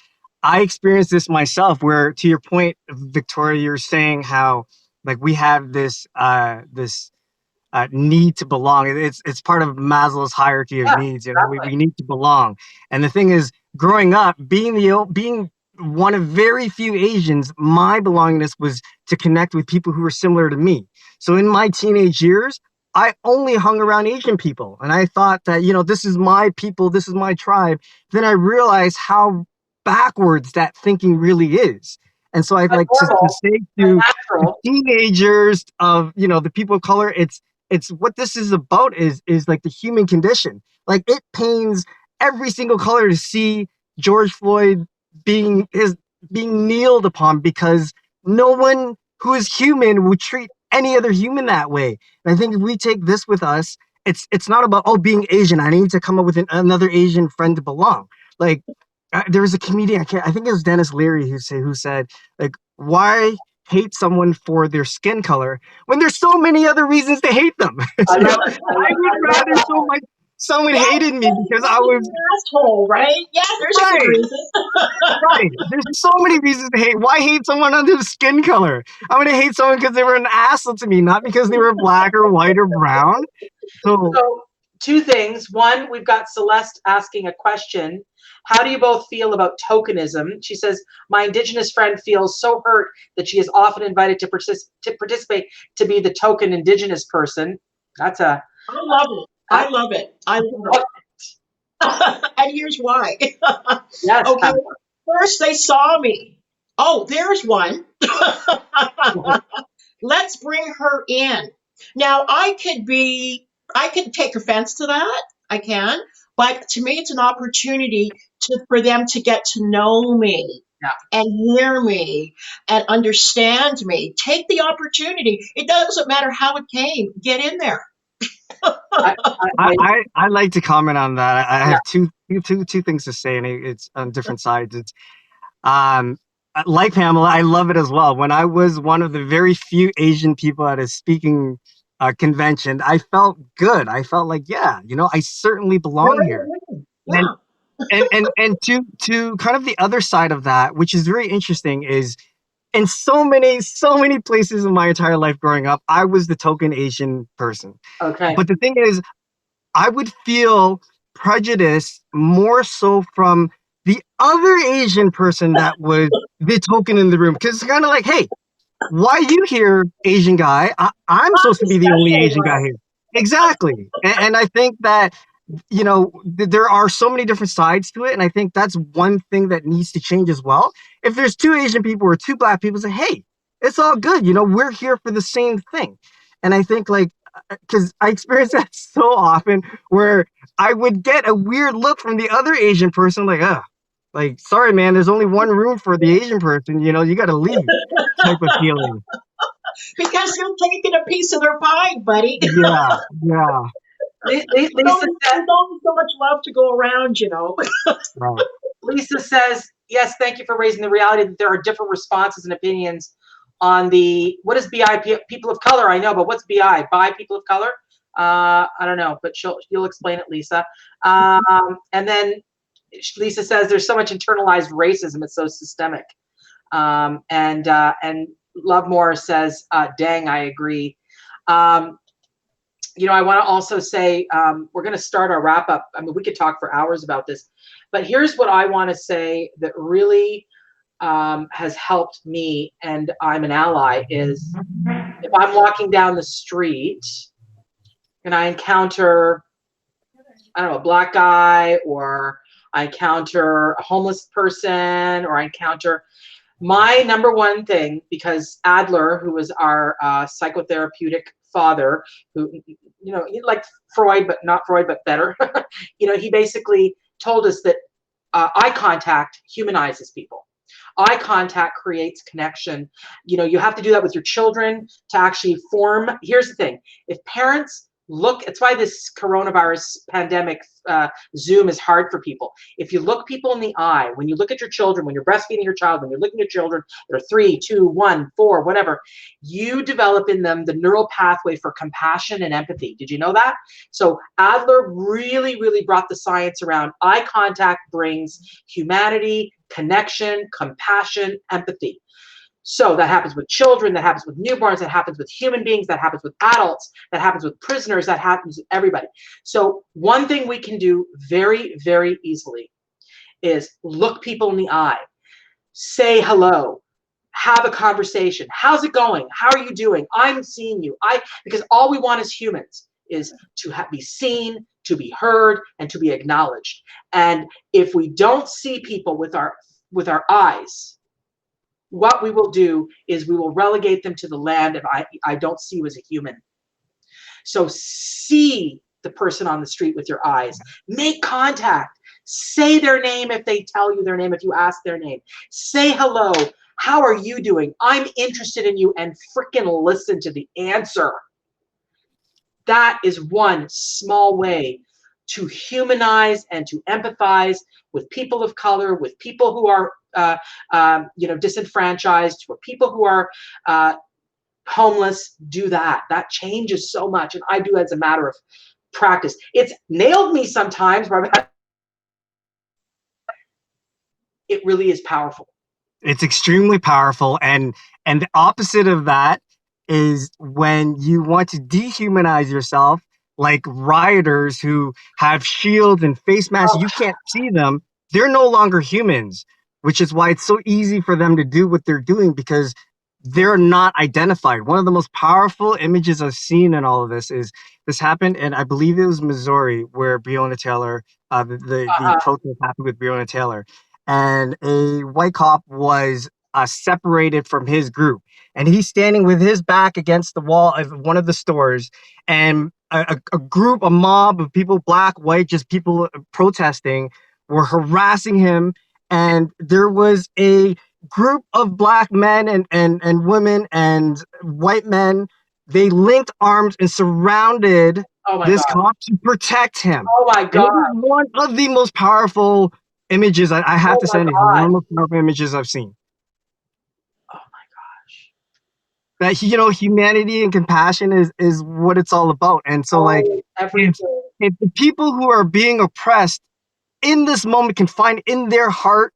I experienced this myself. Where, to your point, Victoria, you're saying how like we have this need to belong. It's part of Maslow's hierarchy of Yeah, needs. You know, exactly. we need to belong. And the thing is, growing up, being one of very few Asians, my belongingness was to connect with people who were similar to me. So in my teenage years, I only hung around Asian people, and I thought that, you know, this is my people, this is my tribe. Then I realized how backwards that thinking really is. And so I'd But like to normal, say but to the natural. teenagers of, you know, the people of color, it's what this is about is like the human condition. Like, it pains every single color to see George Floyd being kneeled upon, because no one who is human would treat any other human that way. And I think if we take this with us, it's not about, oh, being Asian, I need to come up with another Asian friend to belong. Like, there was a comedian, I think it was Dennis Leary, who said, like, why hate someone for their skin color when there's so many other reasons to hate them? I So love it. I would I love rather that. so much someone Yeah, hated me because I being was an asshole, right? Yeah, there's a good right. reason. Right. There's so many reasons to hate. Why hate someone under the skin color? I'm gonna hate someone because they were an asshole to me, not because they were black or white or brown. So So, two things. One, we've got Celeste asking a question. How do you both feel about tokenism? She says, my Indigenous friend feels so hurt that she is often invited to participate to be the token Indigenous person. That's a, I love it. I I love it. I love love it. And here's why. yes, Okay, first they saw me. Oh, there's one. Pamela. Let's bring her in. Now, I could take offense to that. I can. But to me, it's an opportunity for them to get to know me Yeah. and hear me and understand me. Take the opportunity. It doesn't matter how it came. Get in there. I, I like to comment on that. I yeah. have two things to say, and it's on different sides. It's um like Pamela, I love it as well. When I was one of the very few Asian people at a speaking convention, I felt good. I felt like, yeah, you know, I certainly You're belong here. in. And Yeah. to kind of the other side of that, which is very interesting, is in so many places in my entire life growing up, I was the token Asian person. Okay. But the thing is, I would feel prejudice more so from the other Asian person that was the token in the room. Because it's kind of like, hey, why you here, Asian guy? I'm I'm supposed the to be the only special Asian guy one. here. Exactly. And I think that, you know, there are so many different sides to it. And I think that's one thing that needs to change as well. If there's two Asian people or two black people, say, hey, it's all good. You know, we're here for the same thing. And I think, like, because I experience that so often, where I would get a weird look from the other Asian person, like, sorry, man, there's only one room for the Asian person. You know, you got to leave, type of feeling. Because you're taking a piece of their pie, buddy. Yeah, yeah, Lisa said, There's only so much love to go around, you know. right. Lisa says, yes, thank you for raising the reality that there are different responses and opinions on the, what is BI, people of color? I know, but what's BI? Bi people of color? I don't know, but you'll explain it, Lisa. And then Lisa says there's so much internalized racism, it's so systemic. And Love More says, dang, I agree. You know, I want to also say we're going to start our wrap up. I mean, we could talk for hours about this, but here's what I want to say that really has helped me, and I'm an ally, is if I'm walking down the street and I encounter, I don't know, a black guy, or I encounter a homeless person, or I encounter my number one thing, because Adler, who was our psychotherapeutic father, who, you know, like Freud, but not Freud, but better, you know, he basically told us that eye contact humanizes people. Eye contact creates connection. You know, you have to do that with your children to actually form. Here's the thing. If parents Look, it's why this coronavirus pandemic Zoom is hard for people. If you look people in the eye, when you look at your children, when you're breastfeeding your child, when you're looking at children, they're 3, 2, 1, 4, whatever, you develop in them the neural pathway for compassion and empathy. Did you know that? So Adler really, really brought the science around. Eye contact brings humanity, connection, compassion, empathy. So that happens with children, that happens with newborns, that happens with human beings, that happens with adults, that happens with prisoners, that happens with everybody. So one thing we can do very, very easily is look people in the eye, say hello, have a conversation. How's it going? How are you doing? I'm seeing you. Because all we want as humans is to be seen, to be heard, and to be acknowledged. And if we don't see people with our eyes, what we will do is we will relegate them to the land of I don't see you as a human. So see the person on the street with your eyes. Make contact. Say their name if they tell you their name, if you ask their name. Say hello. How are you doing? I'm interested in you, and freaking listen to the answer. That is one small way to humanize and to empathize with people of color, with people who are disenfranchised, with people who are homeless. Do that. That changes so much, and I do as a matter of practice. It's nailed me sometimes, but it really is powerful. It's extremely powerful, and the opposite of that is when you want to dehumanize yourself, like rioters who have shields and face masks. Oh. You can't see them. They're no longer humans, which is why it's so easy for them to do what they're doing, because they're not identified. One of the most powerful images I've seen in all of this is this happened, and I believe it was Missouri, where Breonna Taylor, the protest happened with Breonna Taylor, and a white cop was separated from his group, and he's standing with his back against the wall of one of the stores, and a mob of people, black, white, just people protesting, were harassing him, and there was a group of black men and women and white men. They linked arms and surrounded this cop to protect him. Oh my And God. it was one of the most powerful images. I have to send it. One of the most powerful images I've seen. Oh my gosh. That, humanity and compassion is what it's all about. And so if the people who are being oppressed in this moment can find in their heart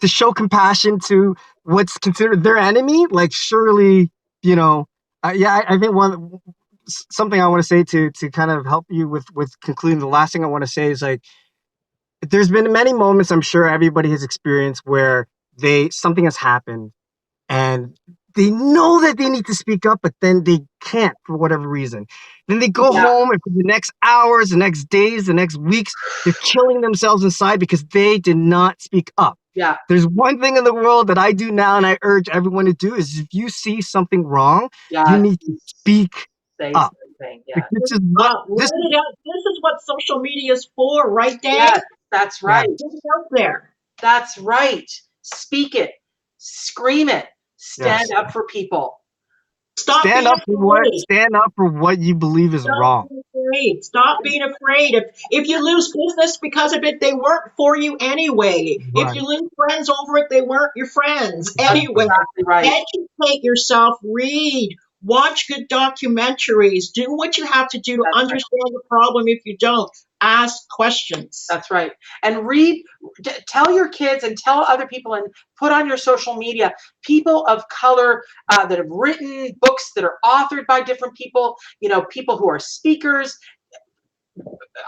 to show compassion to what's considered their enemy, like surely, I think something I want to say to kind of help you with concluding. The last thing I want to say is, like, there's been many moments I'm sure everybody has experienced where something has happened and they know that they need to speak up, but then they can't for whatever reason. Then they go home, and for the next hours, the next days, the next weeks, they're killing themselves inside because they did not speak up. Yeah. There's one thing in the world that I do now, and I urge everyone to do, is if you see something wrong, you need to speak up. Yeah. This is what social media is for, right, Dang? Yes, that's right. Get it out there. That's right. Speak it. Scream it. Stand up for people. Stand up for what you believe is wrong. Stop being afraid. If you lose business because of it, they weren't for you anyway. Right. If you lose friends over it, they weren't your friends anyway. Exactly right. Educate yourself, read, watch good documentaries, do what you have to do to understand the problem. If you don't, ask questions. That's right. And tell your kids and tell other people, and put on your social media people of color that have written books that are authored by different people, people who are speakers.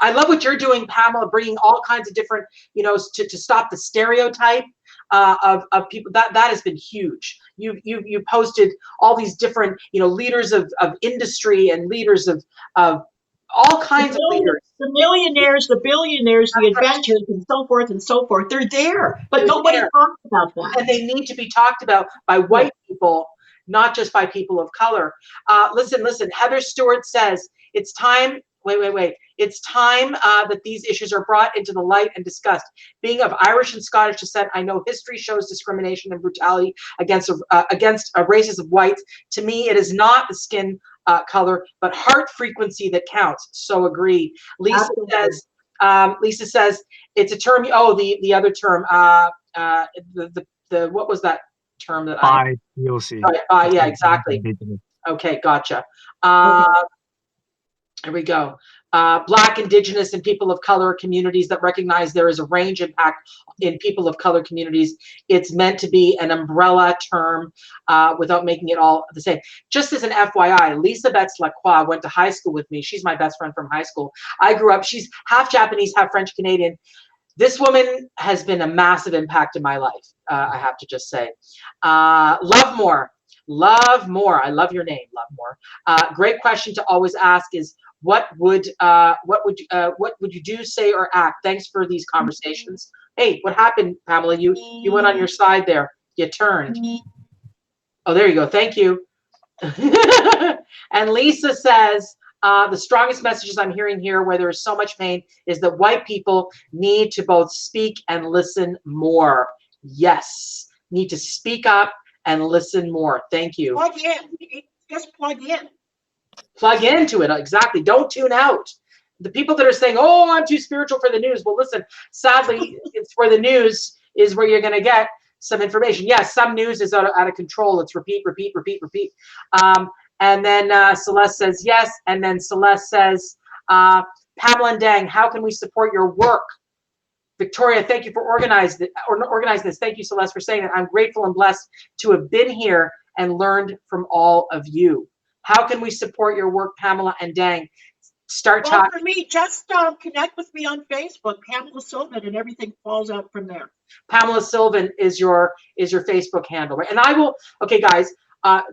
I love what you're doing, Pamela, bringing all kinds of different, to stop the stereotype of people. That has been huge. You posted all these different, leaders of industry and leaders of all kinds of leaders. The millionaires, the billionaires, the adventures, and so forth and so forth. They're there, but nobody talks about that. And they need to be talked about by white people, not just by people of color. Listen. Heather Stewart says it's time. Wait. It's time that these issues are brought into the light and discussed. Being of Irish and Scottish descent, I know history shows discrimination and brutality against races of whites. To me, it is not the skin color, but heart frequency that counts. So agree. Absolutely. Lisa says it's a term. Oh, the other term. The what was that term that I? By POC. Yeah, exactly. Okay, gotcha. Okay. Here we go. Black, Indigenous, and people of color communities that recognize there is a range impact in people of color communities. It's meant to be an umbrella term without making it all the same. Just as an FYI, Lisa Betts Lacroix went to high school with me. She's my best friend from high school. I grew up, she's half Japanese, half French Canadian. This woman has been a massive impact in my life, I have to just say. Love more. Love more. I love your name, Love more. Great question to always ask is, what would you do, say, or act? Thanks for these conversations. Hey, what happened, Pamela? You went on your side there. You turned. Oh, there you go. Thank you. And Lisa says, the strongest messages I'm hearing here where there is so much pain is that white people need to both speak and listen more. Yes, need to speak up and listen more. Thank you. Plug in. Just plug in. Plug into it. Exactly. Don't tune out. The people that are saying, oh, I'm too spiritual for the news. Well, listen, sadly, it's where the news is where you're going to get some information. Yes, some news is out of control. It's repeat, repeat, repeat, repeat. And then Celeste says yes. And then Celeste says, Pamela and Dang, how can we support your work? Victoria, thank you for organizing this. Thank you, Celeste, for saying that. I'm grateful and blessed to have been here and learned from all of you. How can we support your work, Pamela and Dang? Start talking. For me, just connect with me on Facebook, Pamela Sylvan, and everything falls out from there. Pamela Sylvan is your Facebook handle, right? And I will. Okay, guys.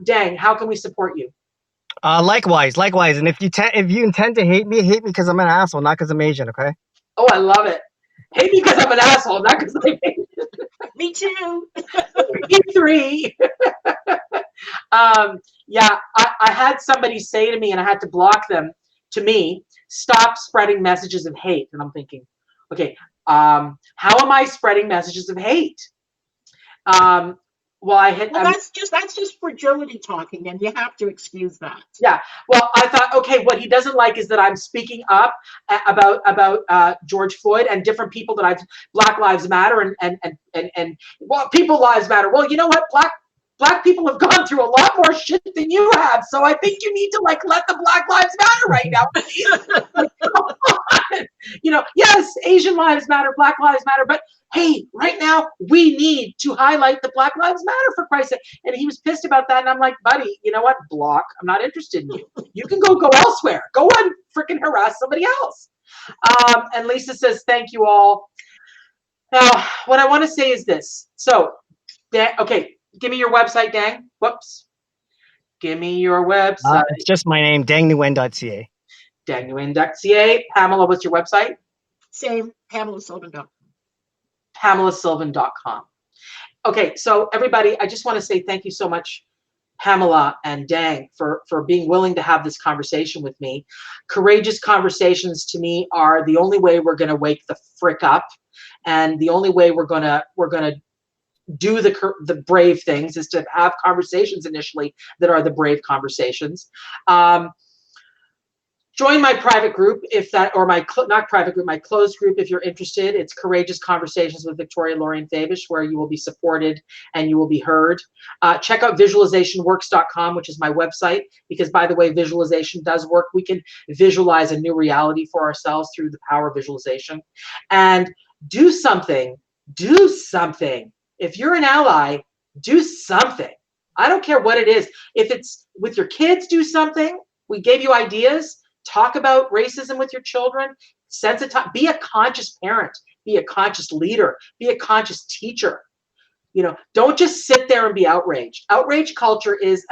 Dang, how can we support you? Likewise. And if you intend to hate me because I'm an asshole, not because I'm Asian. Okay. Oh, I love it. Hate me because I'm an asshole, not because I'm Asian. Me too. Me three. Yeah, I had somebody say to me, and I had to block them. To me, stop spreading messages of hate. And I'm thinking, okay, how am I spreading messages of hate? That's just fragility talking, and you have to excuse that. Yeah. Well, I thought, okay, what he doesn't like is that I'm speaking up about George Floyd and different people that Black Lives Matter and well, people lives matter. Well, you know what? Black people have gone through a lot more shit than you have. So I think you need to let the Black Lives Matter right now. Like, come on. Yes, Asian lives matter, Black Lives Matter, but hey, right now we need to highlight the Black Lives Matter, for Christ's sake. And he was pissed about that. And I'm like, buddy, you know what? Block. I'm not interested in you. You can go elsewhere. Go and freaking harass somebody else. And Lisa says, thank you all. Now, what I want to say is this. So, okay. Give me your website, Dang. Whoops. Give me your website. It's just my name, dangnguyen.ca. Dangnguyen.ca. Pamela, what's your website? Same, PamelaSylvan.com. PamelaSylvan.com. Okay, so everybody, I just want to say thank you so much, Pamela and Dang, for being willing to have this conversation with me. Courageous conversations to me are the only way we're going to wake the frick up, and the only way we're gonna do the brave things is to have conversations initially that are the brave conversations. Join my private group my closed group if you're interested. It's Courageous Conversations with Victoria Lorraine Fabish, where you will be supported and you will be heard. Check out visualizationworks.com, which is my website, because, by the way, visualization does work. We can visualize a new reality for ourselves through the power of visualization. And do something. Do something. If you're an ally, do something. I don't care what it is. If it's with your kids, do something. We gave you ideas. Talk about racism with your children. Be a conscious parent. Be a conscious leader. Be a conscious teacher. Don't just sit there and be outraged. Outrage culture is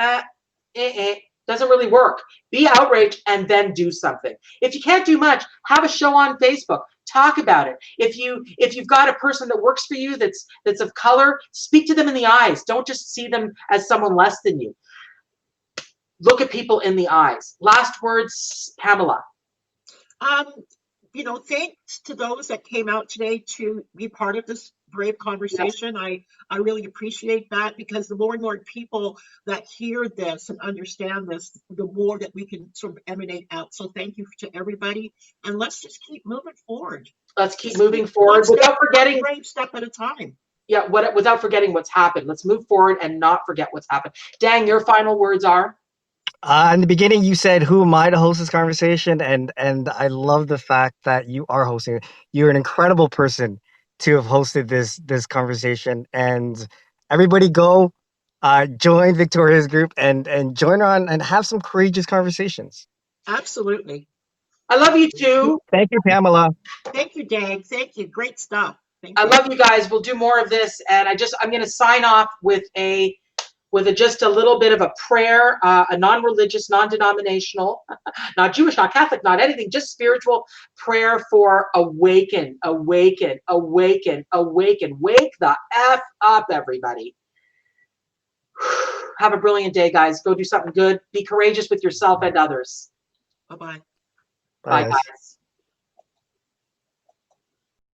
doesn't really work. Be outraged and then do something. If you can't do much, have a show on Facebook. Talk about it. If you've got a person that works for you that's of color, speak to them in the eyes. Don't just see them as someone less than you. Look at people in the eyes. Last words, Pamela. Thanks to those that came out today to be part of this brave conversation. I really appreciate that, because the more and more people that hear this and understand this, the more that we can sort of emanate out. So thank you to everybody, and let's just keep moving forward. Let's keep Just moving one forward step, without one forgetting. brave step at a time. Yeah, without forgetting what's happened. Let's move forward and not forget what's happened. Dang, your final words are? In the beginning, you said, "Who am I to host this conversation?" And I love the fact that you are hosting it. You're an incredible person to have hosted this conversation. And everybody, go join Victoria's group and join her on and have some courageous conversations. Absolutely. I love you too. Thank you, Pamela. Thank you, Dag. Thank you. Great stuff. Thank I you. love you guys. We'll do more of this, and I'm going to sign off with just a little bit of a prayer, a non-religious, non-denominational, not Jewish, not Catholic, not anything, just spiritual prayer for awaken, awaken, awaken, awaken. Wake the F up, everybody. Have a brilliant day, guys. Go do something good. Be courageous with yourself and others. Bye-bye. Bye, Bye, guys. guys.